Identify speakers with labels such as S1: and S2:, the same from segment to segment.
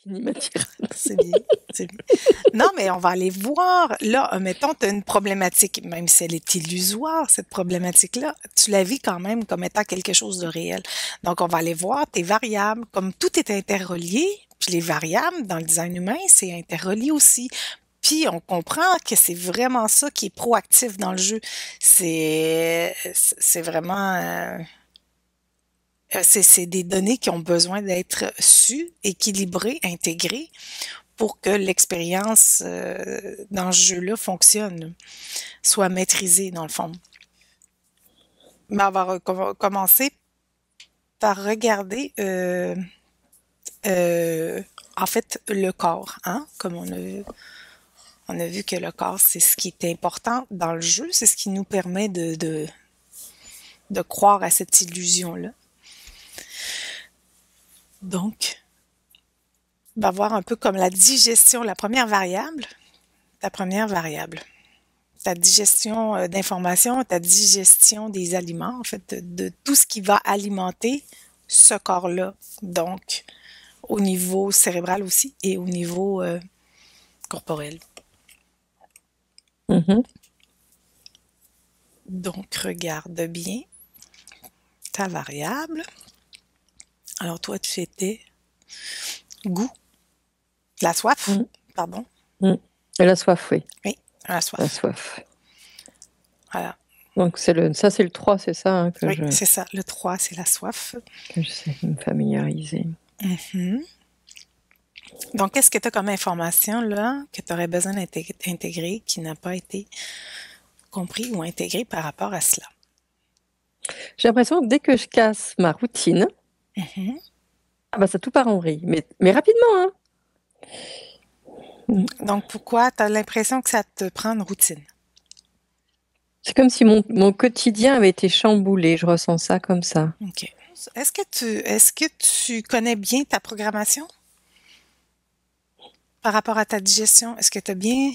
S1: Fini ma tirade.
S2: C'est bien, c'est bien. Non, mais on va aller voir. Là, mettons, tu as une problématique, même si elle est illusoire, cette problématique-là, tu la vis quand même comme étant quelque chose de réel. Donc, on va aller voir tes variables. Comme tout est interrelié, puis les variables dans le design humain, c'est interrelié aussi. Puis, on comprend que c'est vraiment ça qui est proactif dans le jeu. C'est vraiment... c'est des données qui ont besoin d'être sues, équilibrées, intégrées pour que l'expérience dans ce jeu-là fonctionne, soit maîtrisée dans le fond. Mais on va commencer par regarder en fait le corps, hein? Comme on a vu que le corps, c'est ce qui est important dans le jeu, c'est ce qui nous permet de croire à cette illusion-là. Donc, on va voir un peu comme la digestion, la première variable, ta première variable. Ta digestion d'informations, ta digestion des aliments, en fait, de tout ce qui va alimenter ce corps-là. Donc, au niveau cérébral aussi et au niveau corporel.
S1: Mhm.
S2: Donc, regarde bien ta variable. Alors, toi, tu étais goût, la soif,
S1: Mm.
S2: pardon.
S1: Mm. Et la soif, oui.
S2: Oui, la
S1: La
S2: soif.
S1: soif.
S2: Voilà.
S1: Donc, ça, c'est le 3, c'est ça hein,
S2: Oui, c'est ça. Le 3, c'est la soif.
S1: que je sais me familiariser.
S2: Mhm. Donc, qu'est-ce que tu as comme information là que tu aurais besoin d'intégrer qui n'a pas été compris ou intégré par rapport à cela?
S1: J'ai l'impression que dès que je casse ma routine,
S2: Mhm.
S1: ah bah, ça tout part en vrille. Mais rapidement, hein.
S2: Donc, pourquoi tu as l'impression que ça te prend une routine?
S1: C'est comme si mon quotidien avait été chamboulé. Je ressens ça comme ça.
S2: OK. Est-ce que tu connais bien ta programmation par rapport à ta digestion? Est-ce que tu as bien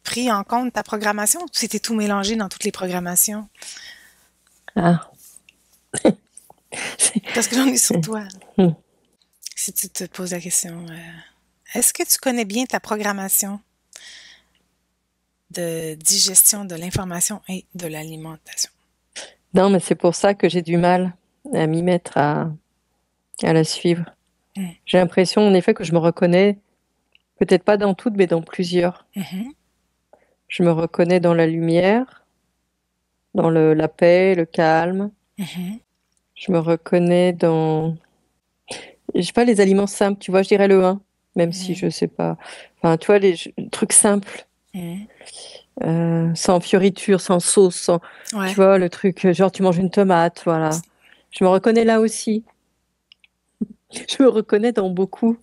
S2: pris en compte ta programmation ou c'était tout mélangé dans toutes les programmations?
S1: Ah.
S2: Parce que j'en ai sur toi.
S1: Mm.
S2: Si tu te poses la question, est-ce que tu connais bien ta programmation de digestion de l'information et de l'alimentation?
S1: Non, mais c'est pour ça que j'ai du mal à m'y mettre, à la suivre.
S2: Mm.
S1: J'ai l'impression, en effet, que je me reconnais, peut-être pas dans toutes, mais dans plusieurs.
S2: Mhm.
S1: Je me reconnais dans la lumière, dans la paix, le calme.
S2: Mhm.
S1: Je me reconnais dans, je sais pas, les aliments simples, tu vois, je dirais le 1, même si je sais pas. Enfin, tu vois, les trucs simples,
S2: Mhm.
S1: sans fioriture, sans sauce,
S2: Ouais.
S1: tu vois, le truc, genre tu manges une tomate, voilà. Je me reconnais là aussi. Je me reconnais dans beaucoup.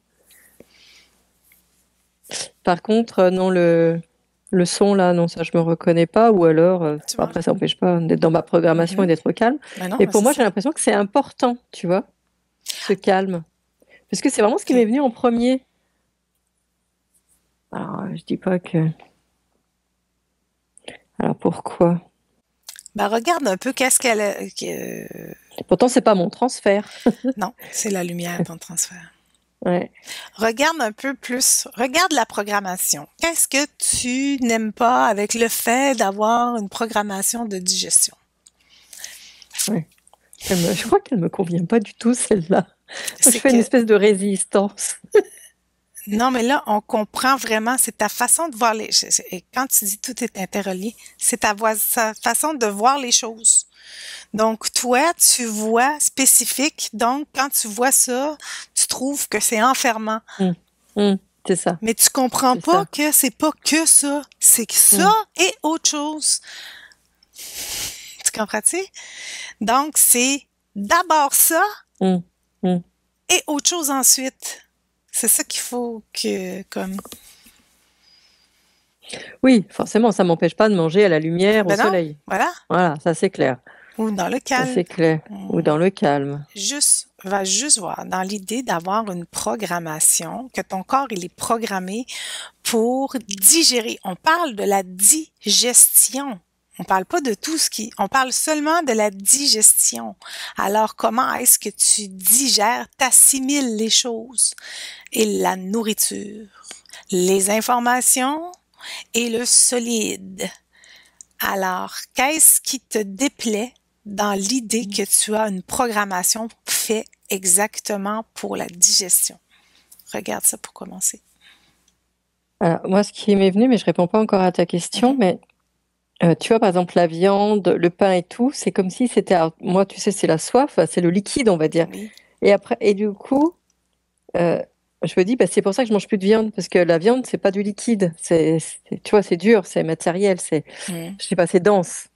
S1: Par contre, non, le son, là, non, ça, je me reconnais pas. Ou alors,
S2: Tu
S1: bon,
S2: manges?
S1: après, ça n'empêche pas d'être dans ma programmation et
S2: Mhm.
S1: d'être calme.
S2: Ben non,
S1: Et
S2: mais
S1: pour
S2: c'est
S1: moi, j'ai
S2: ça.
S1: l'impression que c'est important, tu vois, ce calme. Parce que c'est vraiment ce qui m'est
S2: OK.
S1: venu en premier. Alors, je dis pas que... Alors, pourquoi?
S2: Ben regarde un peu qu'est-ce qu'elle a.
S1: Pourtant, c'est pas mon transfert.
S2: Non, c'est la lumière, ton transfert.
S1: Ouais.
S2: Regarde un peu plus. Regarde la programmation. Qu'est-ce que tu n'aimes pas avec le fait d'avoir une programmation de digestion?
S1: Ouais. Je crois qu'elle me convient pas du tout, celle-là. Je
S2: C'est
S1: fais une
S2: que
S1: espèce de résistance.
S2: non, mais là, on comprend vraiment, c'est ta façon de voir et quand tu dis tout est interrelié, c'est sa façon de voir les choses. Donc, toi, tu vois spécifique. Donc, quand tu vois ça, tu trouves que c'est enfermant.
S1: Hum, c'est ça,
S2: Mais tu comprends
S1: c'est
S2: pas
S1: ça.
S2: que c'est pas que ça. C'est que ça
S1: Hum,
S2: et autre chose. Tu comprends-tu? Donc, c'est d'abord ça
S1: hum, hum.
S2: et autre chose ensuite. C'est ça qu'il faut que, comme,
S1: Oui, forcément, ça m'empêche pas de manger à la lumière, au
S2: ben non,
S1: soleil.
S2: voilà.
S1: Voilà, ça c'est clair.
S2: Ou dans le
S1: Ça
S2: calme.
S1: c'est clair. Ou dans le calme.
S2: Va juste voir, dans l'idée d'avoir une programmation, que ton corps, il est programmé pour digérer. On parle de la digestion. On parle pas de tout ce qui... On parle seulement de la digestion. Alors, comment est-ce que tu digères, t'assimiles les choses? Et la nourriture, les informations et le solide. Alors, qu'est-ce qui te déplaît dans l'idée que tu as une programmation faite exactement pour la digestion? Regarde ça pour commencer.
S1: Alors, moi, ce qui m'est venu, mais je réponds pas encore à ta question, mais tu vois, par exemple, la viande, le pain et tout, c'est comme si c'était, alors, moi, tu sais, c'est la soif, c'est le liquide, on va dire.
S2: Oui.
S1: Et après, et du coup, je me dis, bah, c'est pour ça que je mange plus de viande, parce que la viande, c'est pas du liquide, tu vois, c'est dur, c'est matériel,
S2: Mm.
S1: je sais pas, c'est dense.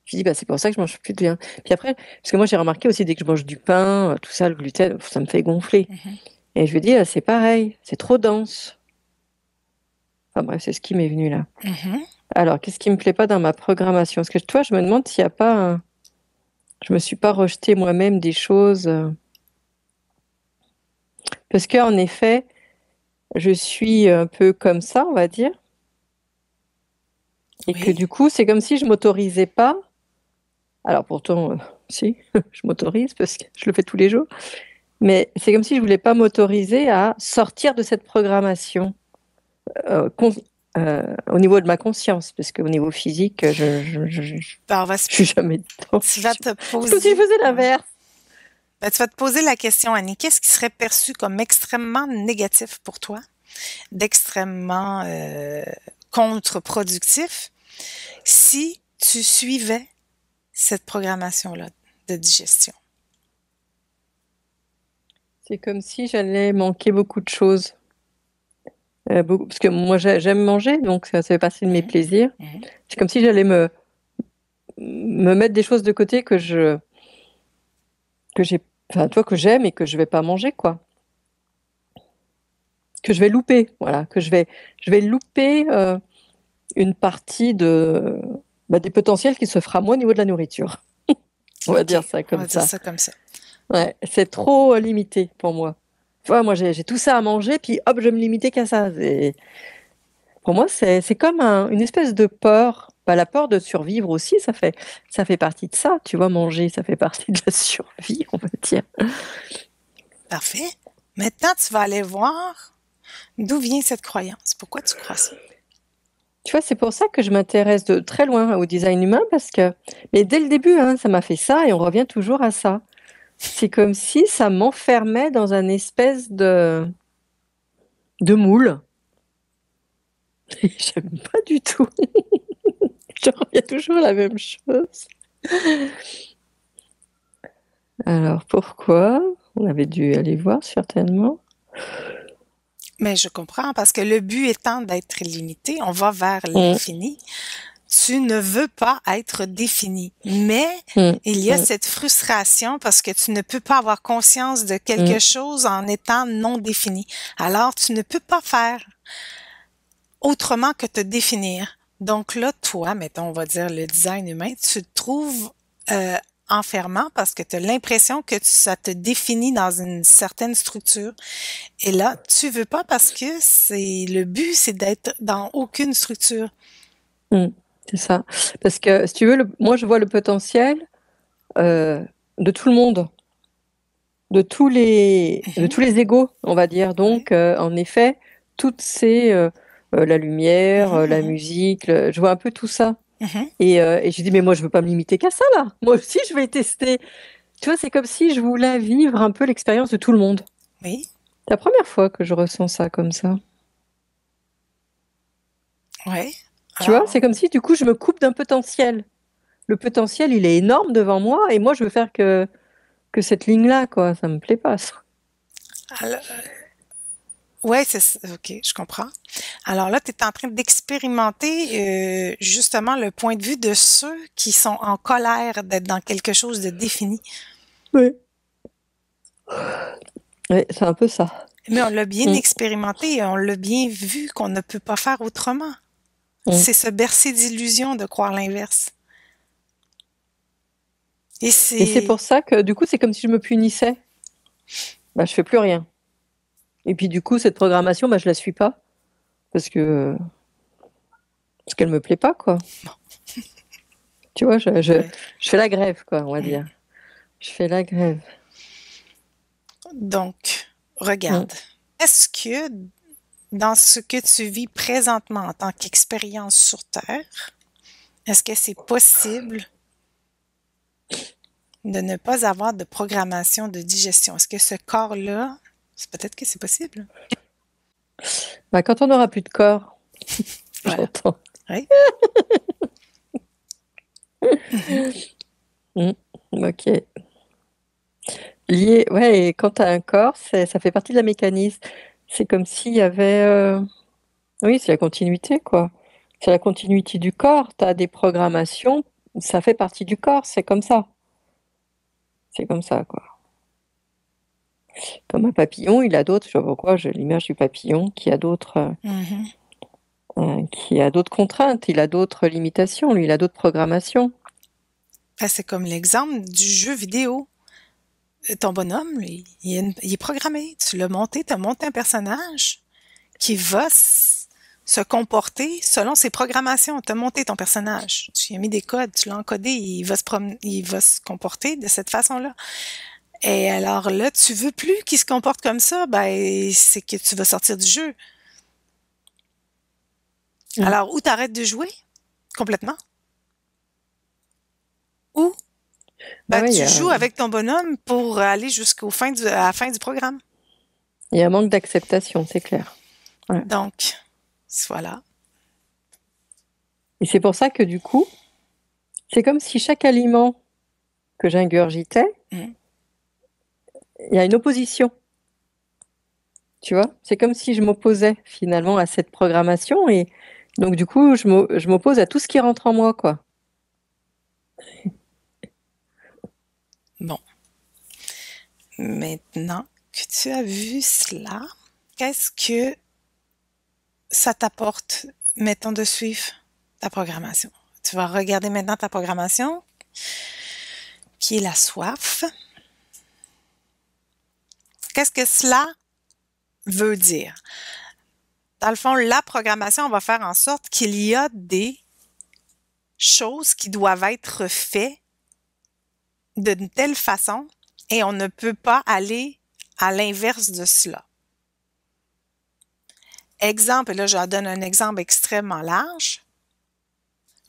S1: Je dis, bah, c'est pour ça que je mange plus de viande. Puis après, parce que moi, j'ai remarqué aussi, dès que je mange du pain, tout ça, le gluten, ça me fait gonfler.
S2: Mhm.
S1: Et je me dis, c'est pareil, c'est trop dense. Enfin bref, c'est ce qui m'est venu là.
S2: Mhm.
S1: Alors, qu'est-ce qui me plaît pas dans ma programmation? Parce que toi, je me demande s'il n'y a pas Je me suis pas rejeté moi-même des choses. Parce qu'en effet, je suis un peu comme ça, on va dire. Et que
S2: Oui.
S1: du coup, c'est comme si je m'autorisais pas. Alors pourtant, si, je m'autorise parce que je le fais tous les jours. Mais c'est comme si je voulais pas m'autoriser à sortir de cette programmation au niveau de ma conscience. Parce qu'au niveau physique, je
S2: Ben,
S1: suis jamais dedans.
S2: tu vas te
S1: C'est comme si je
S2: poser,
S1: faisais
S2: ouais.
S1: l'inverse.
S2: Ben, tu vas te poser la question, Annie, qu'est-ce qui serait perçu comme extrêmement négatif pour toi, d'extrêmement contre-productif, si tu suivais cette programmation-là de digestion?
S1: C'est comme si j'allais manquer beaucoup de choses. Parce que moi j'aime manger, donc ça fait partie de mes
S2: Mhm.
S1: plaisirs.
S2: Mhm.
S1: C'est comme si j'allais me mettre des choses de côté que j'ai, enfin toi que j'aime et que je vais pas manger quoi, que je vais louper, voilà, je vais louper une partie des potentiels qui se fera moi au niveau de la nourriture. On va
S2: OK,
S1: dire ça
S2: on
S1: comme
S2: va dire
S1: ça.
S2: ça comme ça.
S1: Ouais, c'est trop limité pour moi. Tu vois, moi j'ai tout ça à manger, puis hop, je vais me limiter qu'à ça. Pour moi, c'est comme une espèce de peur. Bah, la peur de survivre aussi, ça fait partie de ça. Tu vois, manger, ça fait partie de la survie, on va dire.
S2: Parfait. Maintenant, tu vas aller voir d'où vient cette croyance. Pourquoi tu crois ça?
S1: Tu vois, c'est pour ça que je m'intéresse de très loin au design humain, mais dès le début, hein, ça m'a fait ça et on revient toujours à ça. C'est comme si ça m'enfermait dans un espèce de moule. Et j'aime pas du tout. Je reviens toujours à la même chose. Alors pourquoi? On avait dû aller voir certainement.
S2: Mais je comprends parce que le but étant d'être limité, on va vers
S1: Hum,
S2: l'infini. Tu ne veux pas être défini, mais
S1: hum,
S2: il y a
S1: hum,
S2: cette frustration parce que tu ne peux pas avoir conscience de quelque
S1: hum.
S2: chose en étant non défini. Alors, tu ne peux pas faire autrement que te définir. Donc là, toi, mettons, on va dire le design humain, tu te trouves euh, enfermant parce que tu as l'impression que ça te définit dans une certaine structure. Et là, tu veux pas parce que c'est le but, c'est d'être dans aucune structure.
S1: Mm, c'est ça. Parce que, si tu veux, moi, je vois le potentiel euh, de tout le monde, de
S2: Mhm.
S1: tous les égaux, on va dire.
S2: Ouais.
S1: Donc, en effet, toutes ces, la lumière,
S2: Mhm,
S1: la
S2: mhm,
S1: musique, je vois un peu tout ça.
S2: mhm.
S1: Et je dis, mais moi, je veux pas me limiter qu'à ça, là. Moi aussi, je vais tester. Tu vois, c'est comme si je voulais vivre un peu l'expérience de tout le monde.
S2: Oui,
S1: C'est la première fois que je ressens ça comme ça.
S2: oui.
S1: Tu vois,
S2: Alors,
S1: c'est comme si, du coup, je me coupe d'un potentiel. Le potentiel, il est énorme devant moi, et moi, je veux faire que cette ligne-là, quoi. Ça me plaît pas, ça.
S2: alors, ouais, OK, je comprends. Alors là, tu es en train d'expérimenter justement le point de vue de ceux qui sont en colère d'être dans quelque chose de défini.
S1: Oui. Oui, c'est un peu ça.
S2: Mais on l'a bien
S1: Mm,
S2: expérimenté et on l'a bien vu qu'on ne peut pas faire autrement.
S1: mm.
S2: C'est se bercer d'illusions de croire l'inverse. Et
S1: Et c'est
S2: c'est,
S1: pour ça que, du coup, c'est comme si je me punissais. Bah, je fais plus rien. Et puis, du coup, cette programmation, bah, je la suis pas. Parce que, parce qu'elle me plaît pas, quoi. Tu vois,
S2: Ouais.
S1: je fais la grève, quoi, on va
S2: Mm.
S1: dire. Je fais la grève.
S2: Donc,
S1: Mm.
S2: regarde. Est-ce que dans ce que tu vis présentement en tant qu'expérience sur Terre, est-ce que c'est possible de ne pas avoir de programmation de digestion? Est-ce que ce corps-là, c'est peut-être que c'est possible?
S1: Bah, quand on n'aura plus de corps,
S2: Voilà.
S1: j'entends.
S2: Oui. Mhm.
S1: Mm. Ok. Lié, ouais, et quand tu as un corps, ça fait partie de la mécanisme. C'est comme s'il y avait. Oui, c'est la continuité, quoi. C'est la continuité du corps. Tu as des programmations, ça fait partie du corps, c'est comme ça. C'est comme ça, quoi. Comme un papillon, il a d'autres, je sais pas pourquoi, j'ai l'image du papillon
S2: Mhm.
S1: qui a d'autres contraintes, il a d'autres limitations, lui, il a d'autres programmations.
S2: Ben, c'est comme l'exemple du jeu vidéo. Ton bonhomme, lui, il est programmé. Tu l'as monté, tu as monté un personnage qui va se comporter selon ses programmations. Tu as monté ton personnage. Tu y as mis des codes, tu l'as encodé, il va se comporter de cette façon-là. Et alors là, tu veux plus qu'il se comporte comme ça, ben, c'est que tu vas sortir du jeu.
S1: Mm.
S2: Alors, ou t'arrêtes de jouer complètement, ou
S1: Bah
S2: ben,
S1: ouais,
S2: tu joues avec ton bonhomme pour aller à la fin du programme.
S1: il y a un manque d'acceptation, c'est clair. Ouais.
S2: Donc, voilà.
S1: Et c'est pour ça que du coup, c'est comme si chaque aliment que j'ingurgitais,
S2: Mm.
S1: il y a une opposition. Tu vois? C'est comme si je m'opposais finalement à cette programmation et donc du coup, je m'oppose à tout ce qui rentre en moi, quoi.
S2: Bon. Maintenant que tu as vu cela, qu'est-ce que ça t'apporte, mettons, de suivre ta programmation? Tu vas regarder maintenant ta programmation, qui est la soif. Qu'est-ce que cela veut dire? Dans le fond, la programmation va faire en sorte qu'il y a des choses qui doivent être faites d'une telle façon et on ne peut pas aller à l'inverse de cela. Exemple, et là, je donne un exemple extrêmement large.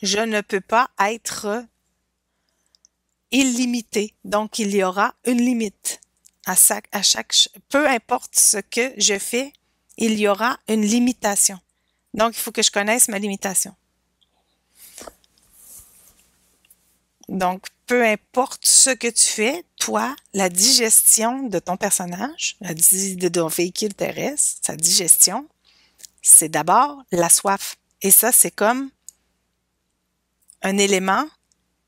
S2: Je ne peux pas être illimité. Donc, il y aura une limite peu importe ce que je fais, il y aura une limitation. Donc, il faut que je connaisse ma limitation. Donc, peu importe ce que tu fais, toi, la digestion de ton personnage, de ton véhicule terrestre, sa digestion, c'est d'abord la soif. Et ça, c'est comme un élément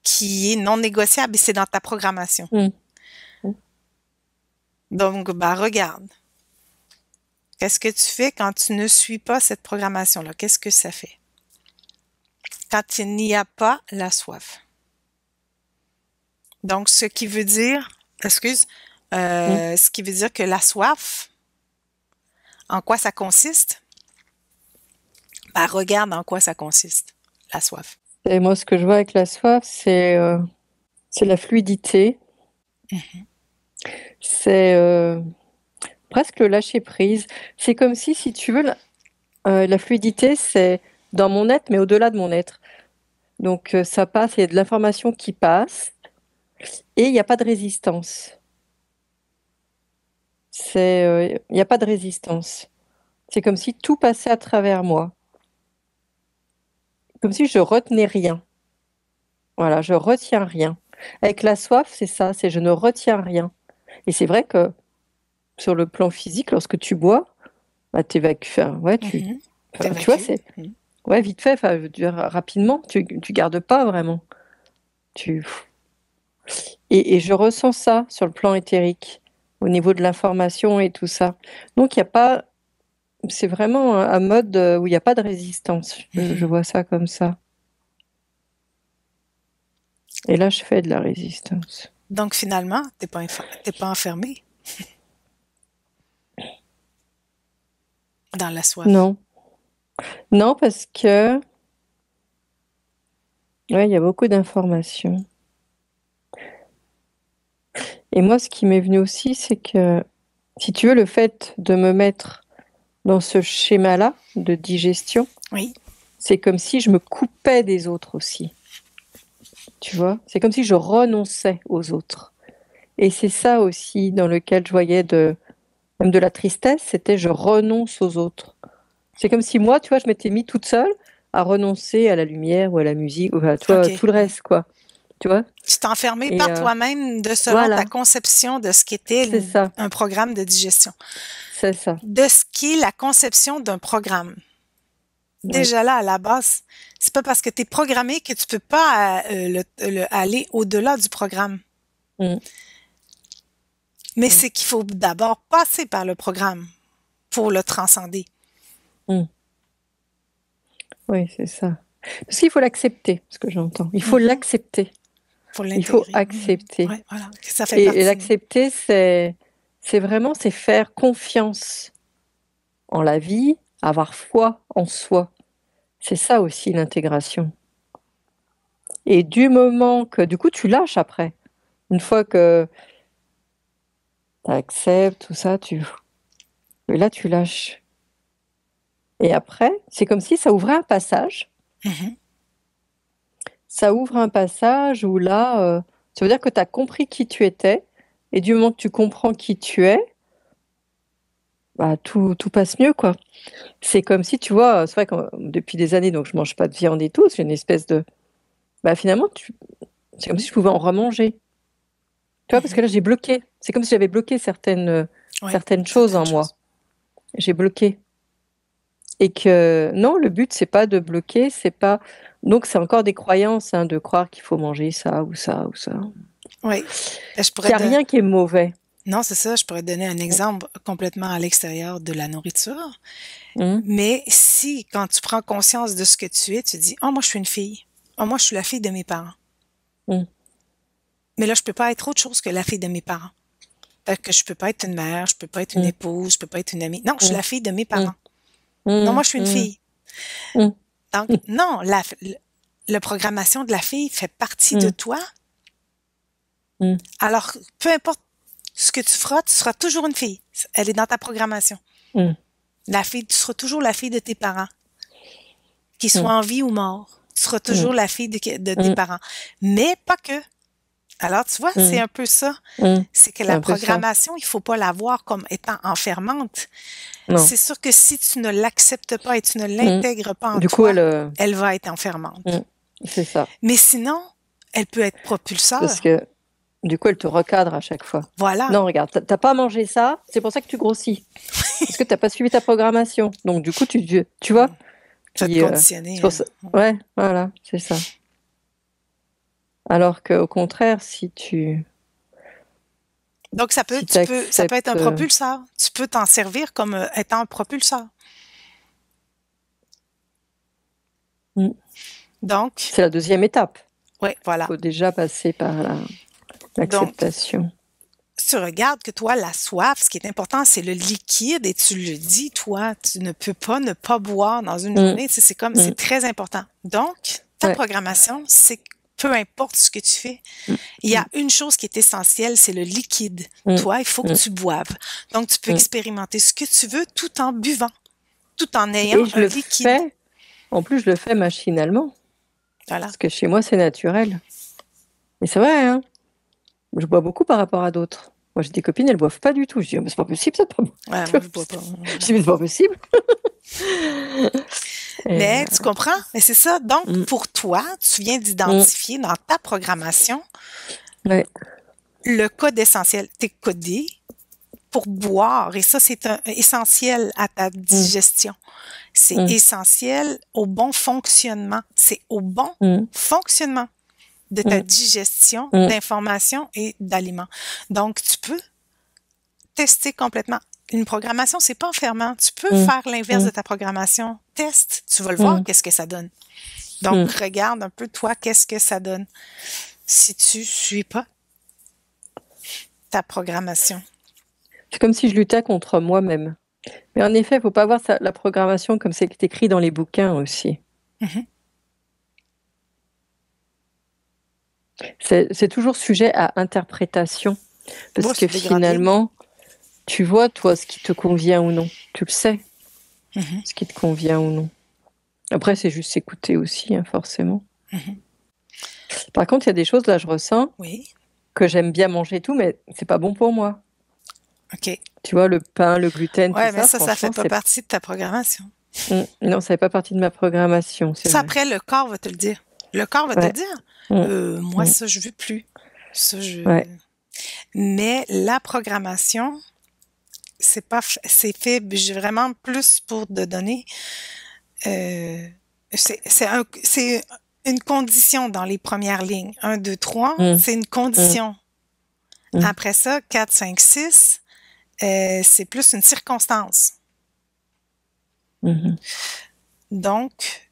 S2: qui est non négociable et c'est dans ta programmation.
S1: Mm. Mm.
S2: Donc, bah, regarde. Qu'est-ce que tu fais quand tu ne suis pas cette programmation-là? Qu'est-ce que ça fait? Quand il n'y a pas la soif. Donc,
S1: Mm.
S2: ce qui veut dire que la soif, en quoi ça consiste? Ben, regarde en quoi ça consiste, la soif.
S1: Et moi, ce que je vois avec la soif, c'est la fluidité,
S2: Mhm.
S1: c'est presque le lâcher prise. C'est comme si tu veux, la fluidité, c'est dans mon être, mais au-delà de mon être. Donc ça passe, il y a de l'information qui passe et il n'y a pas de résistance. Il n'y a pas de résistance. C'est comme si tout passait à travers moi, comme si je retenais rien. Voilà, je retiens rien. Avec la soif, c'est ça, c'est je ne retiens rien. Et c'est vrai que sur le plan physique, lorsque tu bois, bah, t'évacues, enfin, ouais,
S2: Mhm.
S1: tu vois,
S2: T'évacues.
S1: c'est
S2: Mhm.
S1: ouais, vite fait, enfin, je veux dire, rapidement, tu gardes pas vraiment. Tu, et je ressens ça sur le plan éthérique, au niveau de l'information et tout ça. Donc, il n'y a pas, c'est vraiment un mode où il n'y a pas de résistance. Je
S2: Mhm.
S1: vois ça comme ça. Et là, je fais de la résistance.
S2: Donc, finalement, t'es pas enfermé dans la soif.
S1: Non, non, parce que Ouais, il y a beaucoup d'informations. Et moi, ce qui m'est venu aussi, c'est que, si tu veux, le fait de me mettre dans ce schéma-là de digestion,
S2: Oui.
S1: c'est comme si je me coupais des autres aussi. Tu vois? C'est comme si je renonçais aux autres. Et c'est ça aussi dans lequel je voyais même de la tristesse, c'était je renonce aux autres. C'est comme si moi, tu vois, je m'étais mis toute seule à renoncer à la lumière ou à la musique, ou à toi,
S2: OK.
S1: tout le reste, quoi. Tu vois?
S2: Tu t'es enfermé
S1: Et
S2: par toi-même selon ta
S1: voilà,
S2: conception de ce qu'était
S1: c'est ça,
S2: un programme de digestion.
S1: c'est ça.
S2: De ce qui est la conception d'un programme.
S1: Oui.
S2: Déjà là, à la base, c'est pas parce que tu es programmé que tu peux pas aller au-delà du programme.
S1: Mm,
S2: Mais
S1: mm,
S2: c'est qu'il faut d'abord passer par le programme pour le transcender.
S1: mm. Oui, c'est ça. Parce qu'il faut l'accepter, ce que j'entends. Il faut
S2: Mhm.
S1: l'accepter.
S2: Pour
S1: Il faut
S2: l'intégrer. Mhm.
S1: accepter.
S2: Ouais, voilà. Que ça fait
S1: Et
S2: partie.
S1: l'accepter, c'est vraiment, c'est faire confiance en la vie, avoir foi en soi. C'est ça aussi l'intégration. Et du moment que, du coup, tu lâches après. Une fois que tu acceptes tout ça, et là, tu lâches. Et après, c'est comme si ça ouvrait un passage.
S2: Mhm.
S1: Ça ouvre un passage où là, ça veut dire que tu as compris qui tu étais. Et du moment que tu comprends qui tu es, bah, tout passe mieux, quoi. C'est comme si, tu vois, c'est vrai que depuis des années, donc je mange pas de viande et tout, c'est une espèce de... Bah, finalement, c'est comme si je pouvais en remanger. Tu vois, parce que là, j'ai bloqué. C'est comme si j'avais bloqué
S2: Oui,
S1: certaines choses
S2: certaines
S1: en moi.
S2: choses.
S1: J'ai bloqué. Et que non, le but, c'est pas de bloquer, c'est pas. Donc, c'est encore des croyances, hein, de croire qu'il faut manger ça ou ça ou ça.
S2: Oui. Je pourrais
S1: Qu'il n'y a
S2: te...
S1: rien qui est mauvais.
S2: Non, c'est ça. Je pourrais te donner un exemple complètement à l'extérieur de la nourriture.
S1: Hum,
S2: Mais si, quand tu prends conscience de ce que tu es, tu dis, oh, moi, je suis une fille. Oh, moi, je suis la fille de mes parents.
S1: hum,
S2: Mais là, je peux pas être autre chose que la fille de mes parents. Fait que je peux pas être une mère, je peux pas être une
S1: hum,
S2: épouse, je peux pas être une amie. Non, je suis
S1: hum,
S2: la fille de mes
S1: hum,
S2: parents. Non, moi,
S1: hum,
S2: je suis une
S1: hum,
S2: fille.
S1: hum,
S2: Donc, non, la programmation de la fille fait partie de
S1: hum,
S2: toi.
S1: hum,
S2: Alors, peu importe ce que tu feras, tu seras toujours une fille. Elle est dans ta programmation.
S1: hum,
S2: La fille, tu seras toujours la fille de tes parents, qu'ils
S1: hum,
S2: soient en vie ou morts. Tu seras
S1: hum,
S2: toujours la fille de tes
S1: hum,
S2: parents. Mais pas que. Alors, tu vois, c'est
S1: hum,
S2: un peu ça.
S1: hum.
S2: C'est que
S1: C'est
S2: la
S1: un peu ça.
S2: programmation, il faut pas la voir comme étant enfermante.
S1: Non.
S2: C'est sûr que si tu ne l'acceptes pas et tu ne
S1: Hum.
S2: l'intègres pas en
S1: Du coup,
S2: toi, elle va être enfermante.
S1: hum, c'est ça.
S2: Mais sinon, elle peut être
S1: Parce
S2: propulseur.
S1: que du coup, elle te recadre à chaque fois.
S2: Voilà.
S1: Non, regarde, t'as pas mangé ça, c'est pour ça que tu grossis. Parce que t'as pas suivi ta programmation. Donc du coup, tu vois,
S2: Tu vas te
S1: puis c'est
S2: conditionner.
S1: pour ça. Ouais, voilà, c'est ça. Alors qu'au contraire,
S2: Donc,
S1: si
S2: ça peut être
S1: t'acceptes,
S2: un propulseur. Tu peux t'en servir comme étant un propulseur.
S1: mm,
S2: Donc,
S1: c'est la deuxième étape.
S2: oui,
S1: Il
S2: voilà.
S1: faut déjà passer par
S2: Donc,
S1: l'acceptation.
S2: tu regardes que toi, la soif, ce qui est important, c'est le liquide et tu le dis, toi, tu ne peux pas ne pas boire dans une
S1: Mm,
S2: journée. C'est comme,
S1: mm,
S2: c'est très important. Donc, ta
S1: ouais,
S2: programmation, c'est que peu importe ce que tu fais,
S1: mm,
S2: il y a une chose qui est essentielle, c'est le liquide.
S1: mm,
S2: Toi, il faut que
S1: mm,
S2: tu boives. Donc, tu peux
S1: mm.
S2: expérimenter ce que tu veux tout en buvant, tout en
S1: Et
S2: ayant
S1: je
S2: un
S1: le
S2: liquide.
S1: fais, en plus, je le fais machinalement.
S2: Voilà.
S1: Parce que chez moi, c'est naturel. Et c'est vrai, hein. Je bois beaucoup par rapport à d'autres. Moi, j'ai des copines, elles boivent pas du tout. Je dis, oh, mais c'est pas possible, ça, de pas boire.
S2: Ouais,
S1: Tu
S2: moi,
S1: vois,
S2: je bois pas.
S1: je dis, mais c'est pas possible. Et,
S2: Mais tu comprends? Mais c'est ça. Donc,
S1: mm,
S2: pour toi, tu viens
S1: mm,
S2: d'identifier dans ta programmation
S1: ouais,
S2: le code essentiel. Tu es codé pour boire et ça, c'est essentiel à ta
S1: mm,
S2: digestion. C'est
S1: mm,
S2: essentiel au bon fonctionnement. C'est au bon
S1: mm,
S2: fonctionnement de ta
S1: mm,
S2: digestion
S1: mm,
S2: d'informations et d'aliments. Donc, tu peux tester complètement. Une programmation, c'est pas enfermant. Tu peux
S1: mm,
S2: faire l'inverse de
S1: mm,
S2: ta programmation. Teste, tu vas le voir,
S1: mm,
S2: qu'est-ce que ça donne. Donc,
S1: mm.
S2: regarde un peu, toi, qu'est-ce que ça donne si tu suis pas ta programmation.
S1: C'est comme si je luttais contre moi-même. Mais en effet, il faut pas voir la programmation comme c'est écrit dans les bouquins aussi.
S2: Mhm.
S1: C'est toujours sujet à interprétation. Parce
S2: Bon,
S1: que
S2: c'est des grandes lignes.
S1: finalement, tu vois, toi, ce qui te convient ou non. Tu le sais,
S2: Mhm,
S1: ce qui te convient ou non. Après, c'est juste s'écouter aussi, hein, forcément.
S2: mhm.
S1: Par contre, il y a des choses, là, je ressens
S2: Oui,
S1: que j'aime bien manger et tout, mais c'est pas bon pour moi.
S2: OK.
S1: Tu vois, le pain, le gluten, tout
S2: Ouais, mais
S1: ça,
S2: ça fait
S1: franchement,
S2: pas
S1: c'est...
S2: partie de ta programmation.
S1: Non, ça fait pas partie de ma programmation, c'est
S2: Ça,
S1: vrai.
S2: après, le corps va te le dire. Le corps va te le
S1: Ouais.
S2: dire.
S1: Mm,
S2: Moi,
S1: mm,
S2: ça, je veux plus. Ça,
S1: ouais.
S2: Mais la programmation, c'est fait vraiment plus pour te donner. euh, c'est une condition dans les premières lignes. Un, 2, 3,
S1: Mm,
S2: c'est une
S1: mm,
S2: condition.
S1: mm,
S2: Après ça, 4, 5, 6, c'est plus une circonstance.
S1: mhm.
S2: Donc,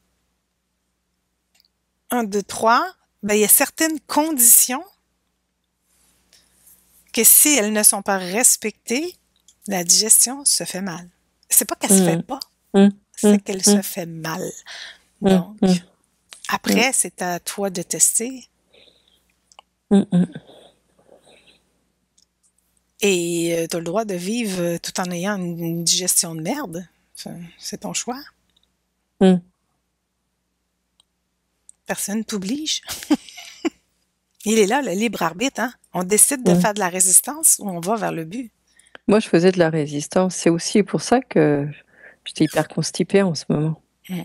S2: un, 2, 3, ben, il y a certaines conditions que si elles ne sont pas respectées, la digestion se fait mal. C'est pas qu'elle se fait
S1: Mm,
S2: pas,
S1: mm,
S2: c'est
S1: mm,
S2: qu'elle se
S1: mm,
S2: fait mal.
S1: mm, mm,
S2: Donc,
S1: mm,
S2: après, c'est à toi de tester.
S1: mm, mm.
S2: Et tu as le droit de vivre tout en ayant une digestion de merde. C'est ton choix.
S1: Mm.
S2: Personne t'oblige. Il est là, le libre arbitre. Hein? On décide de
S1: Mm.
S2: faire de la résistance ou on va vers le but.
S1: Moi, je faisais de la résistance. C'est aussi pour ça que j'étais hyper constipée en ce moment.
S2: Mm.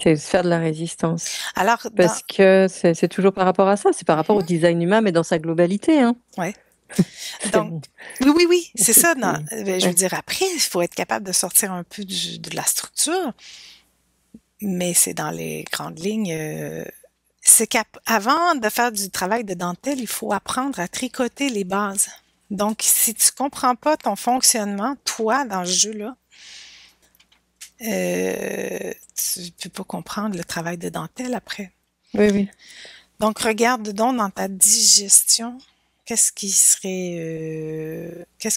S1: C'est faire de la résistance.
S2: Alors,
S1: Parce que c'est toujours par rapport à ça. C'est par rapport au design humain, mais dans sa globalité. Hein.
S2: ouais.
S1: C'est
S2: Donc, oui, c'est
S1: c'est-
S2: ça.
S1: c'est-
S2: Je veux
S1: ouais.
S2: dire, après, il faut être capable de sortir un peu de la structure, mais c'est dans les grandes lignes. C'est qu'avant de faire du travail de dentelle, il faut apprendre à tricoter les bases. Donc, si tu comprends pas ton fonctionnement, toi, dans ce jeu-là, tu peux pas comprendre le travail de dentelle après.
S1: Oui, oui.
S2: Donc, regarde donc dans ta digestion, qu'est-ce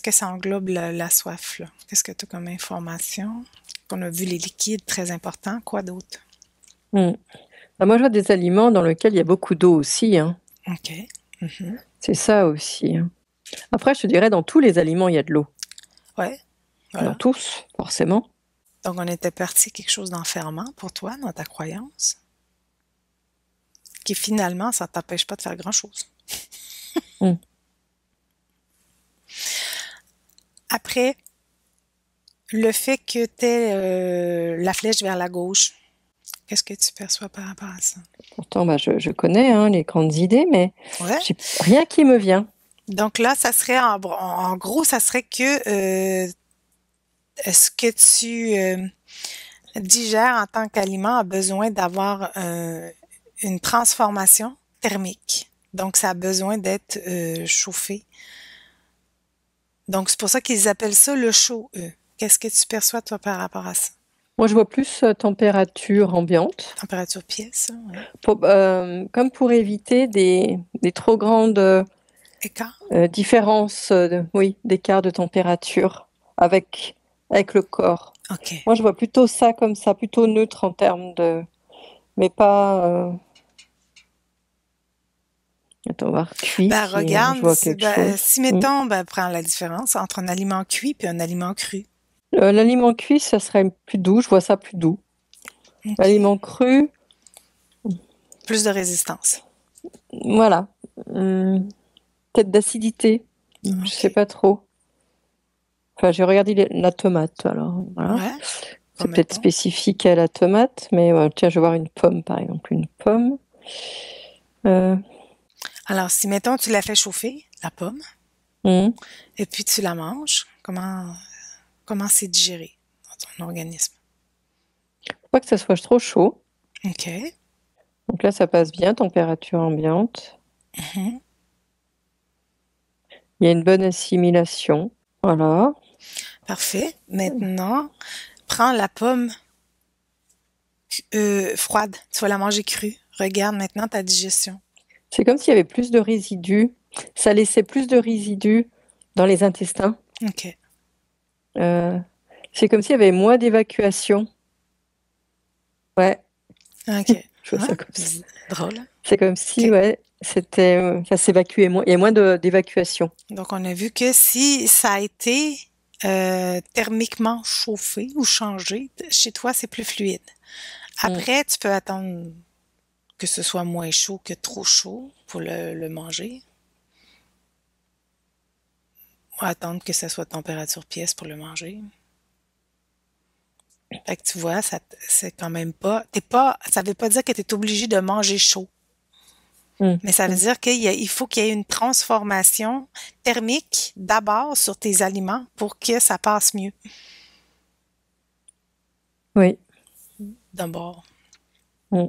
S2: que ça englobe la soif, là? Qu'est-ce que tu as comme information? On a vu les liquides, très importants. Quoi d'autre?
S1: Mm. Bah, moi, je vois des aliments dans lesquels il y a beaucoup d'eau aussi. Hein.
S2: OK. Mhm.
S1: C'est ça aussi. Hein. Après, je te dirais, dans tous les aliments, il y a de l'eau.
S2: Ouais,
S1: Dans
S2: voilà.
S1: tous, forcément.
S2: Donc, on était parti quelque chose d'enfermant pour toi, dans ta croyance, qui finalement, ça t'empêche pas de faire grand-chose.
S1: Mm.
S2: Après, le fait que tu aies la flèche vers la gauche, qu'est-ce que tu perçois par rapport à ça?
S1: Pourtant, bah, je connais hein, les grandes idées, mais
S2: Ouais.
S1: j'ai rien qui me vient.
S2: Donc là, ça serait en gros, ça serait que ce que tu digères en tant qu'aliment a besoin d'avoir une transformation thermique. Donc, ça a besoin d'être chauffé. Donc, c'est pour ça qu'ils appellent ça le chaud, eux. Qu'est-ce que tu perçois, toi, par rapport à ça?
S1: Moi, je vois plus température ambiante,
S2: Température pièce, ouais.
S1: comme pour éviter des trop grandes
S2: Écart?
S1: différences, oui, d'écart de température avec le corps.
S2: OK.
S1: Moi, je vois plutôt ça comme ça, plutôt neutre en termes de... Mais pas... Attends, on va voir, cuit,
S2: Ben,
S1: si je
S2: regarde,
S1: vois quelque chose.
S2: si
S1: Mm.
S2: mettons, ben, prends la différence entre un aliment cuit et un aliment cru.
S1: L'aliment cuit, ça serait plus doux, je vois ça plus doux.
S2: OK.
S1: L'aliment cru,
S2: Plus de résistance.
S1: voilà. Peut-être d'acidité, je sais
S2: OK.
S1: pas trop. Enfin, j'ai regardé la tomate, alors voilà.
S2: Ouais.
S1: C'est
S2: Bon,
S1: peut-être
S2: mettons.
S1: spécifique à la tomate, mais tiens, je vais voir une pomme, par exemple. Une pomme. Euh,
S2: Alors, si mettons, tu la fais chauffer, la pomme,
S1: hmm.
S2: et puis tu la manges, comment c'est digéré dans ton organisme?
S1: Faut pas que ça soit trop chaud.
S2: OK.
S1: Donc là, ça passe bien, température ambiante.
S2: Mhm.
S1: Il y a une bonne assimilation. Voilà.
S2: Parfait. Maintenant, prends la pomme froide. Tu vas la manger crue. Regarde maintenant ta digestion.
S1: C'est comme s'il y avait plus de résidus. Ça laissait plus de résidus dans les intestins.
S2: OK.
S1: Euh, c'est comme s'il y avait moins d'évacuation. Ouais,
S2: OK.
S1: je vois
S2: Ouais.
S1: ça comme ça.
S2: Drôle.
S1: C'est comme si,
S2: OK.
S1: ouais, ça s'évacuait moins. Il y a moins d'évacuation.
S2: Donc, on a vu que si ça a été thermiquement chauffé ou changé, chez toi, c'est plus fluide.
S1: Mm.
S2: Après, tu peux attendre que ce soit moins chaud que trop chaud pour le manger. Ou attendre que ça soit température pièce pour le manger. Fait que tu vois, c'est quand même pas, ça veut pas dire que tu es obligé de manger chaud.
S1: Mm.
S2: Mais ça veut
S1: Mm.
S2: dire il faut qu'il y ait une transformation thermique d'abord sur tes aliments pour que ça passe mieux
S1: Oui.
S2: d'abord.
S1: Mm.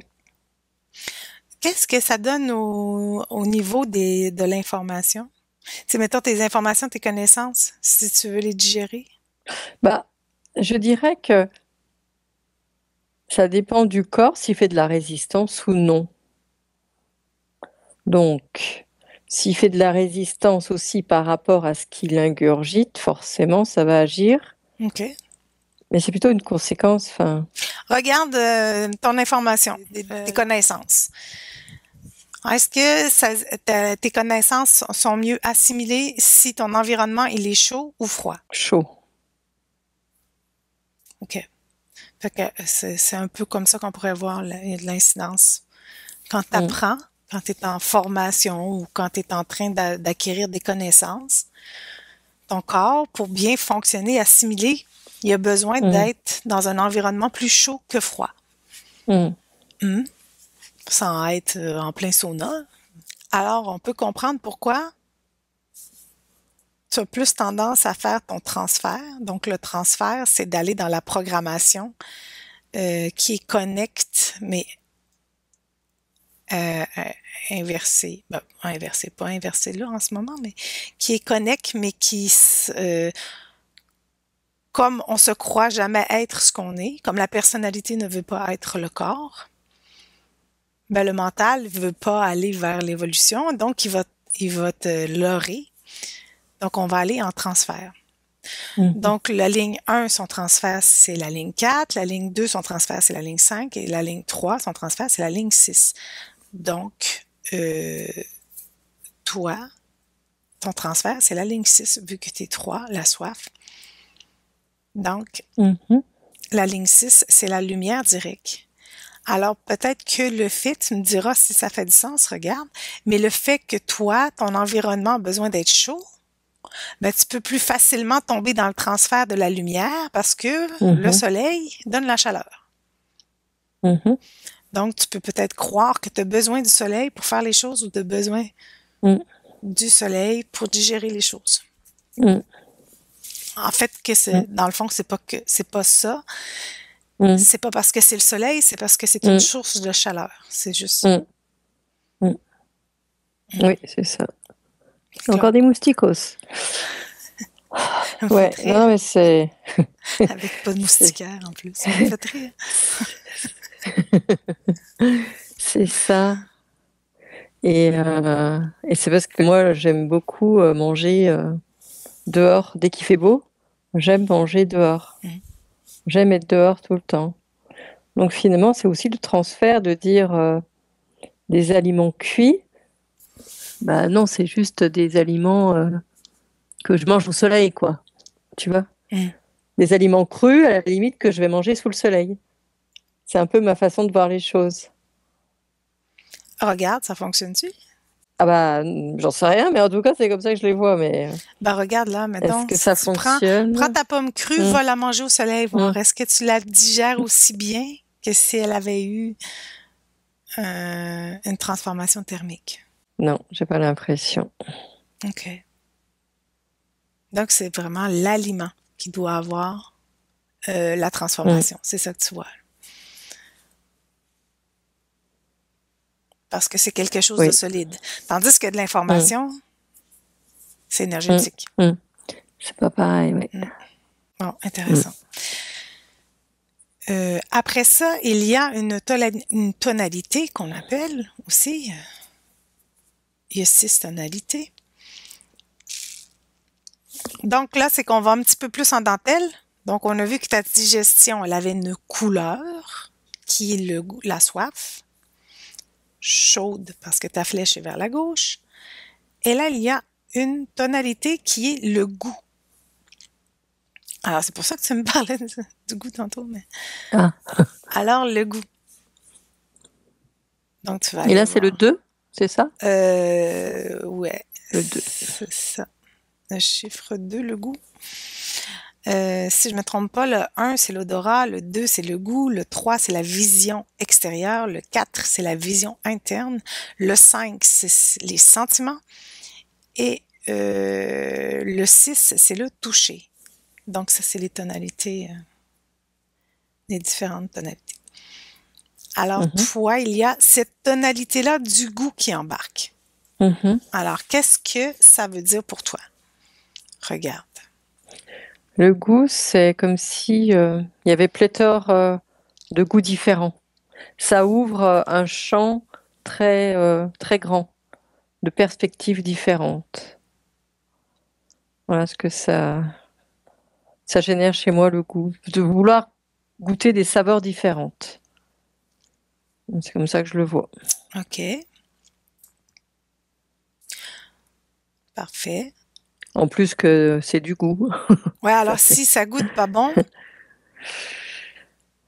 S2: Qu'est-ce que ça donne au niveau de l'information? C'est mettons tes informations, tes connaissances, si tu veux les digérer.
S1: Bah, je dirais que ça dépend du corps s'il fait de la résistance ou non. Donc, s'il fait de la résistance aussi par rapport à ce qu'il ingurgite, forcément, ça va agir.
S2: OK.
S1: Mais c'est plutôt une conséquence. Enfin,
S2: Regarde ton information, tes connaissances. Est-ce que tes connaissances sont mieux assimilées si ton environnement il est chaud ou froid?
S1: chaud.
S2: OK. Fait que c'est un peu comme ça qu'on pourrait voir l'incidence. Quand tu
S1: Mm.
S2: apprends, quand tu es en formation ou quand tu es en train d'acquérir des connaissances, ton corps, pour bien fonctionner, assimiler, il a besoin
S1: Mm.
S2: d'être dans un environnement plus chaud que froid.
S1: Mm.
S2: Hmm? Sans être en plein sauna. Alors, on peut comprendre pourquoi tu as plus tendance à faire ton transfert. Donc, le transfert, c'est d'aller dans la programmation qui est connecte, mais inversée. Ben, inversée, pas inversée là en ce moment, mais qui est connecte, mais comme on se croit jamais être ce qu'on est, comme la personnalité ne veut pas être le corps, ben le mental ne veut pas aller vers l'évolution, donc il va te leurrer. Donc, on va aller en transfert.
S1: Mm.
S2: Donc, la ligne 1, son transfert, c'est la ligne 4. La ligne 2, son transfert, c'est la ligne 5. Et la ligne 3, son transfert, c'est la ligne 6. Donc, toi, ton transfert, c'est la ligne 6, vu que tu es 3, la soif. Donc,
S1: Mhm.
S2: la ligne 6, c'est la lumière directe. Alors, peut-être que le fait, tu me diras si ça fait du sens, regarde, mais le fait que toi, ton environnement a besoin d'être chaud, ben, tu peux plus facilement tomber dans le transfert de la lumière parce que le
S1: Mhm.
S2: soleil donne la chaleur.
S1: Mhm.
S2: Donc, tu peux peut-être croire que tu as besoin du soleil pour faire les choses ou tu as besoin
S1: Mm.
S2: du soleil pour digérer les choses.
S1: Mm.
S2: En fait,
S1: Mm.
S2: dans le fond, c'est pas ça.
S1: Mm.
S2: C'est pas parce que c'est le soleil, c'est parce que c'est une
S1: Mm.
S2: source de chaleur. C'est juste.
S1: Mm. Mm.
S2: Mm.
S1: Oui, c'est ça.
S2: Là,
S1: Encore des moustiquos.
S2: ça me fait
S1: Ouais,
S2: rire.
S1: non, mais c'est,
S2: Avec pas de
S1: c'est,
S2: moustiquaire en plus. Ça me fait rire.
S1: c'est ça. Et c'est parce que moi, j'aime beaucoup manger dehors. Dès qu'il fait beau, j'aime manger dehors.
S2: Mm.
S1: J'aime être dehors tout le temps. Donc finalement, c'est aussi le transfert de dire des aliments cuits. Bah non, c'est juste des aliments que je mange au soleil, quoi. Tu vois?
S2: Mm.
S1: Des aliments crus, à la limite, que je vais manger sous le soleil. C'est un peu ma façon de voir les choses.
S2: Regarde, ça fonctionne-tu?
S1: Ah bah, j'en sais rien, mais en tout cas, c'est comme ça que je les vois. Mais
S2: Ben regarde là,
S1: est-ce
S2: mettons,
S1: que
S2: si
S1: ça
S2: tu prends
S1: fonctionne?
S2: ta pomme crue,
S1: Hum,
S2: va la manger au soleil, voir
S1: hum.
S2: est-ce que tu la digères aussi bien que si elle avait eu une transformation thermique.
S1: Non, j'ai pas l'impression.
S2: OK. Donc, c'est vraiment l'aliment qui doit avoir la
S1: Hum,
S2: transformation. C'est ça que tu vois. Parce que c'est quelque chose de
S1: oui.
S2: solide. Tandis que de
S1: Hum,
S2: l'information, c'est
S1: hum,
S2: énergétique.
S1: hum. C'est pas pareil, oui.
S2: Mm. Bon,
S1: Hum,
S2: intéressant. Après ça, il y a une tonalité qu'on appelle aussi. Il y a 6 tonalités. Donc là, c'est qu'on va un petit peu plus en dentelle. Donc, on a vu que ta digestion, elle avait une couleur qui est la soif. chaude parce que ta flèche est vers la gauche. Et là, il y a une tonalité qui est le goût. Alors, c'est pour ça que tu me parlais du goût tantôt, mais...
S1: Ah.
S2: Alors, le goût. Donc, tu vas
S1: Et
S2: aller
S1: là, c'est le
S2: voir.
S1: 2, c'est ça?
S2: Ouais,
S1: Le 2.
S2: c'est ça. Le chiffre 2, le goût. Si je me trompe pas, le 1, c'est l'odorat, le 2, c'est le goût, le 3, c'est la vision extérieure, le 4, c'est la vision interne, le 5, c'est les sentiments et le 6, c'est le toucher. Donc, ça, c'est les tonalités, les différentes tonalités. Alors, toi, il y a cette tonalité-là du goût qui embarque. Alors, qu'est-ce que ça veut dire pour toi? Regarde.
S1: Le goût, c'est comme si il y avait pléthore de goûts différents. Ça ouvre un champ très, très grand, de perspectives différentes. Voilà ce que ça génère chez moi, le goût, de vouloir goûter des saveurs différentes. C'est comme ça que je le vois.
S2: OK. Parfait.
S1: En plus que c'est du goût.
S2: Ouais, alors si ça goûte pas bon,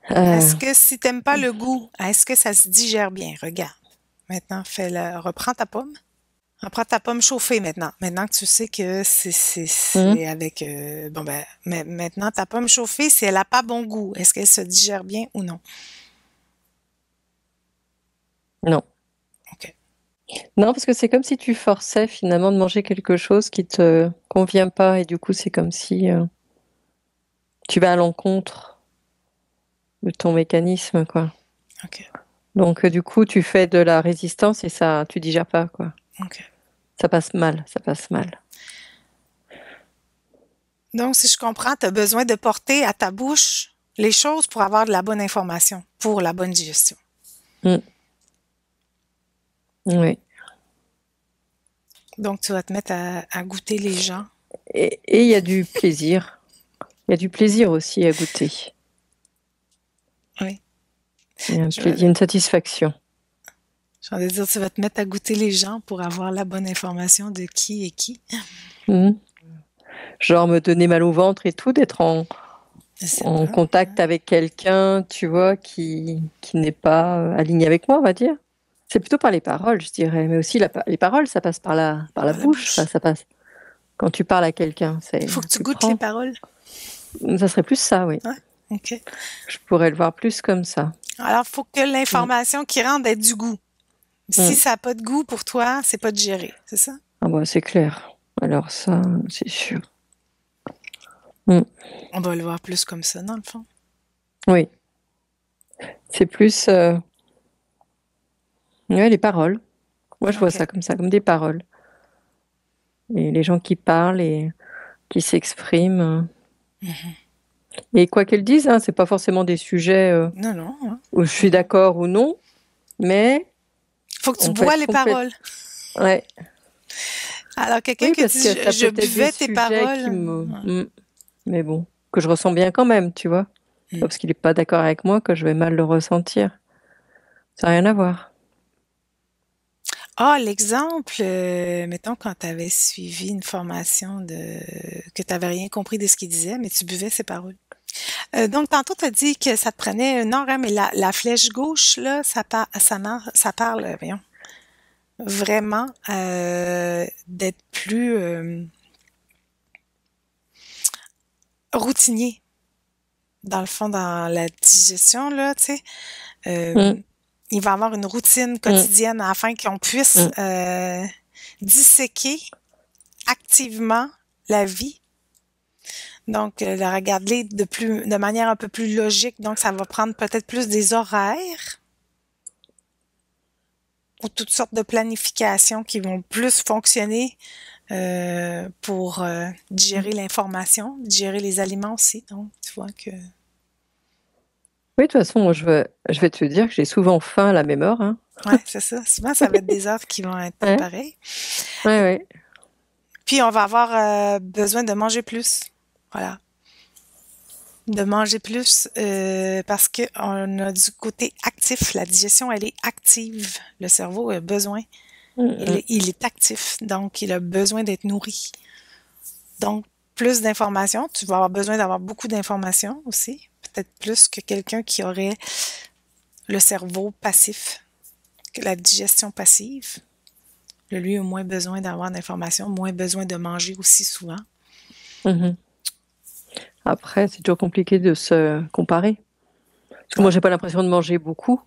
S2: est-ce que si t'aimes pas le goût, est-ce que ça se digère bien? Regarde. Maintenant, reprends ta pomme. Reprends ta pomme chauffée maintenant. Maintenant que tu sais que c'est avec bon ben mais maintenant ta pomme chauffée, si elle a pas bon goût, est-ce qu'elle se digère bien ou non?
S1: Non.
S2: OK.
S1: Non, parce que c'est comme si tu forçais finalement de manger quelque chose qui te convient pas et du coup c'est comme si tu vas à l'encontre de ton mécanisme, quoi.
S2: OK.
S1: Donc du coup tu fais de la résistance et ça, tu digères pas, quoi.
S2: OK.
S1: Ça passe mal, ça passe mal.
S2: Donc, si je comprends, tu as besoin de porter à ta bouche les choses pour avoir de la bonne information, pour la bonne digestion.
S1: Oui.
S2: Donc, tu vas te mettre à goûter les gens.
S1: Et il y a du plaisir. Il y a du plaisir aussi à goûter.
S2: Oui.
S1: Il y a une satisfaction.
S2: J'allais dire, tu vas te mettre à goûter les gens pour avoir la bonne information de qui est qui.
S1: Genre me donner mal au ventre et tout, d'être en contact avec quelqu'un, tu vois, qui n'est pas aligné avec moi, on va dire. C'est plutôt par les paroles, je dirais. Mais aussi, les paroles, ça passe par la bouche. Ça passe. Quand tu parles à quelqu'un,
S2: Il faut que tu goûtes les paroles.
S1: Ça serait plus ça, oui.
S2: Ouais, OK.
S1: Je pourrais le voir plus comme ça.
S2: Alors, il faut que l'information qui rentre ait du goût. Si ça n'a pas de goût pour toi, c'est pas digéré, c'est ça?
S1: Ah bah, c'est clair. Alors ça, c'est sûr.
S2: On doit le voir plus comme ça, dans le fond.
S1: Oui. C'est plus les paroles. Moi, je vois ça, comme des paroles. Et les gens qui parlent et qui s'expriment. Et quoi qu'elles disent, hein, c'est pas forcément des sujets
S2: Non.
S1: où je suis d'accord ou non, mais...
S2: Faut que tu bois les paroles.
S1: Ouais.
S2: Alors, quelqu'un qui dit « je buvais tes paroles ».
S1: Mais bon, que je ressens bien quand même, tu vois. Pas parce qu'il n'est pas d'accord avec moi que je vais mal le ressentir. Ça n'a rien à voir.
S2: Ah, l'exemple, mettons quand tu avais suivi une formation que tu n'avais rien compris de ce qu'il disait, mais tu buvais ses paroles. Donc, tantôt, tu as dit que ça te prenait un heure, mais la flèche gauche, là, ça parle, voyons, vraiment d'être plus routinier. Dans le fond, dans la digestion, là, tu sais. Il va y avoir une routine quotidienne afin qu'on puisse disséquer activement la vie. Donc, la regarder de manière un peu plus logique. Donc, ça va prendre peut-être plus des horaires ou toutes sortes de planifications qui vont plus fonctionner pour digérer l'information, digérer les aliments aussi. Donc, tu vois que...
S1: Oui, de toute façon, moi, je vais te dire que j'ai souvent faim à la même heure. Hein.
S2: Oui, c'est ça. Souvent, ça va être des heures qui vont être pareilles.
S1: Oui.
S2: Puis, on va avoir besoin de manger plus. Voilà. De manger plus parce qu'on a du côté actif. La digestion, elle est active. Le cerveau a besoin.
S1: Mm,
S2: Il est actif, donc il a besoin d'être nourri. Donc, plus d'informations. Tu vas avoir besoin d'avoir beaucoup d'informations aussi. Peut-être plus que quelqu'un qui aurait le cerveau passif, que la digestion passive. Lui a moins besoin d'avoir d'informations, moins besoin de manger aussi souvent.
S1: mm, mhm. Après, c'est toujours compliqué de se comparer. Parce que moi,
S2: Ouais.
S1: j'ai pas l'impression de manger beaucoup.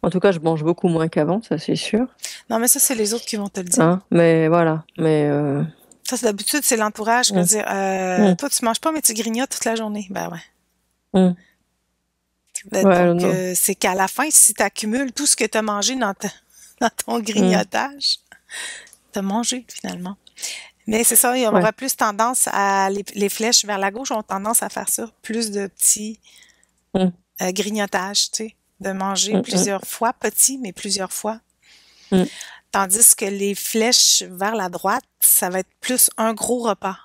S1: En tout cas, je mange beaucoup moins qu'avant, ça c'est sûr.
S2: Non, mais ça, c'est les autres qui vont te le dire.
S1: Hein, mais voilà. Mais
S2: Ça, c'est d'habitude, c'est l'entourage qui va
S1: mm,
S2: dire
S1: mm,
S2: toi, tu manges pas, mais tu grignotes toute la journée. Ben ouais.
S1: mm. Ouais,
S2: Donc,
S1: non.
S2: c'est qu'à la fin, si tu accumules tout ce que tu as mangé dans ton
S1: Mm,
S2: grignotage, tu as mangé finalement. Mais c'est ça, on
S1: ouais.
S2: aurait plus tendance à les flèches vers la gauche ont tendance à faire ça, plus de petits
S1: Mm,
S2: grignotages, tu sais, de manger
S1: mm, mm,
S2: plusieurs fois, petit, mais plusieurs fois.
S1: mm,
S2: Tandis que les flèches vers la droite, ça va être plus un gros repas.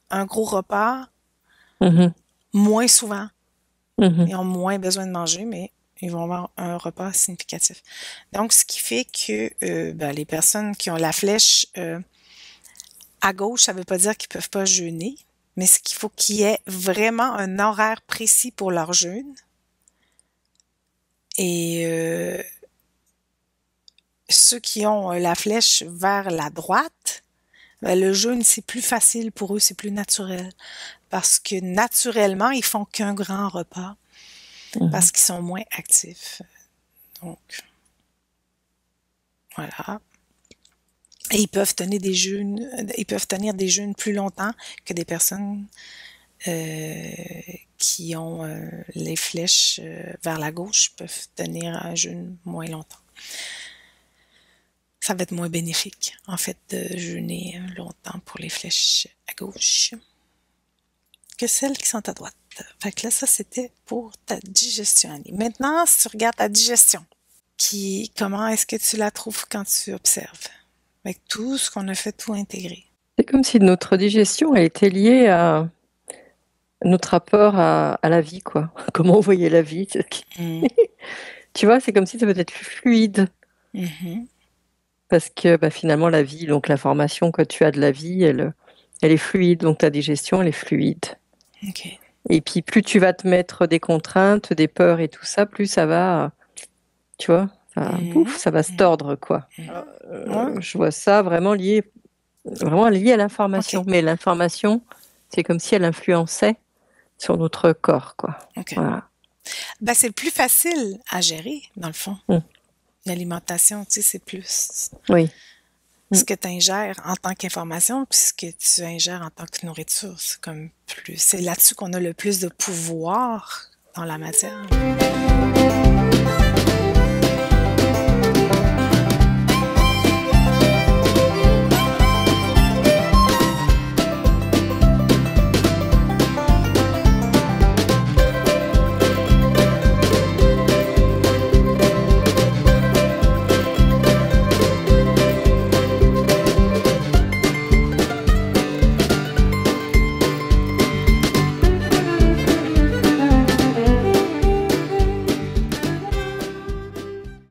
S2: Un gros repas,
S1: mhm,
S2: moins souvent.
S1: mhm,
S2: Ils ont moins besoin de manger, mais ils vont avoir un repas significatif. Donc, ce qui fait que les personnes qui ont la flèche à gauche, ça ne veut pas dire qu'ils ne peuvent pas jeûner, mais ce qu'il faut qu'il y ait vraiment un horaire précis pour leur jeûne. Et ceux qui ont la flèche vers la droite, le jeûne, c'est plus facile pour eux, c'est plus naturel. Parce que naturellement, ils font qu'un grand repas,
S1: mhm.
S2: parce qu'ils sont moins actifs. Donc, voilà. Et ils peuvent tenir des jeûnes plus longtemps que des personnes euh, qui ont les flèches vers la gauche peuvent tenir un jeûne moins longtemps. Ça va être moins bénéfique, en fait, de jeûner longtemps pour les flèches à gauche que celles qui sont à droite. Fait que là, ça, c'était pour ta digestion, Annie. Maintenant, si tu regardes ta digestion, comment est-ce que tu la trouves quand tu observes? Avec tout ce qu'on a fait, tout intégré.
S1: C'est comme si notre digestion elle était liée à notre rapport à la vie, quoi. Comment on voyait la vie.
S2: Mm.
S1: Tu vois, c'est comme si ça peut être fluide.
S2: Mhm.
S1: Parce que bah, finalement, la vie, donc l'information que tu as de la vie, elle est fluide. Donc ta digestion, elle est fluide.
S2: OK.
S1: Et puis plus tu vas te mettre des contraintes, des peurs et tout ça, plus ça va, tu vois,
S2: Mhm.
S1: ça va se
S2: Mhm.
S1: tordre, quoi.
S2: Mhm. Ouais.
S1: Je vois ça vraiment lié à l'information.
S2: OK.
S1: Mais l'information, c'est comme si elle influençait sur notre corps, quoi.
S2: OK.
S1: Voilà.
S2: Ben, c'est plus facile à gérer, dans le fond.
S1: Mm.
S2: L'alimentation, tu sais, c'est plus
S1: Oui.
S2: ce
S1: Mm.
S2: que tu ingères en tant qu'information, puis ce que tu ingères en tant que nourriture. C'est là-dessus qu'on a le plus de pouvoir dans la matière.